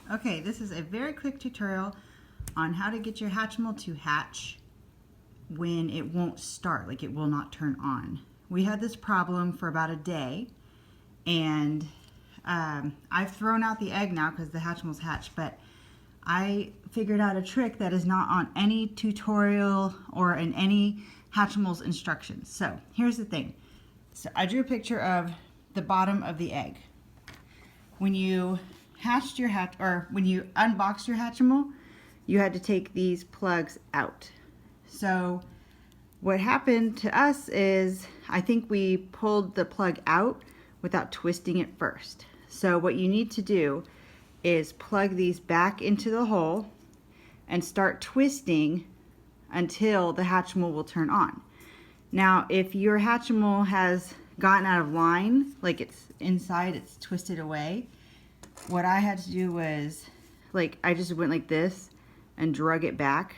Okay, this is a very quick tutorial on how to get your Hatchimal to hatch when it won't start, like it will not turn on. We had this problem for about a day, and I've thrown out the egg now because the Hatchimal's hatched, but I figured out a trick that is not on any tutorial or in any Hatchimal's instructions. So here's the thing. So I drew a picture of the bottom of the egg. When you hatched your when you unboxed your Hatchimal, you had to take these plugs out. So what happened to us is I think we pulled the plug out without twisting it first. So what you need to do is plug these back into the hole and start twisting until the Hatchimal will turn on. Now if your Hatchimal has gotten out of line, like it's inside, it's twisted away, what I had to do was, like, I just went like this and drug it back,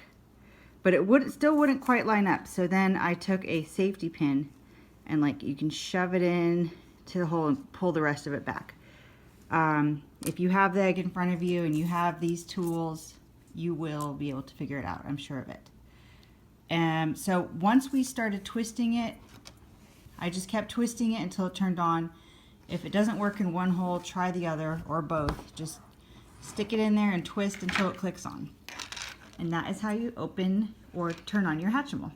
but it still wouldn't quite line up. So then I took a safety pin and, like, you can shove it in to the hole and pull the rest of it back. If you have the egg in front of you and you have these tools, you will be able to figure it out, I'm sure of it. So once we started twisting it, I just kept twisting it until it turned on. If it doesn't work in one hole, try the other or both. Just stick it in there and twist until it clicks on. And that is how you open or turn on your Hatchimal.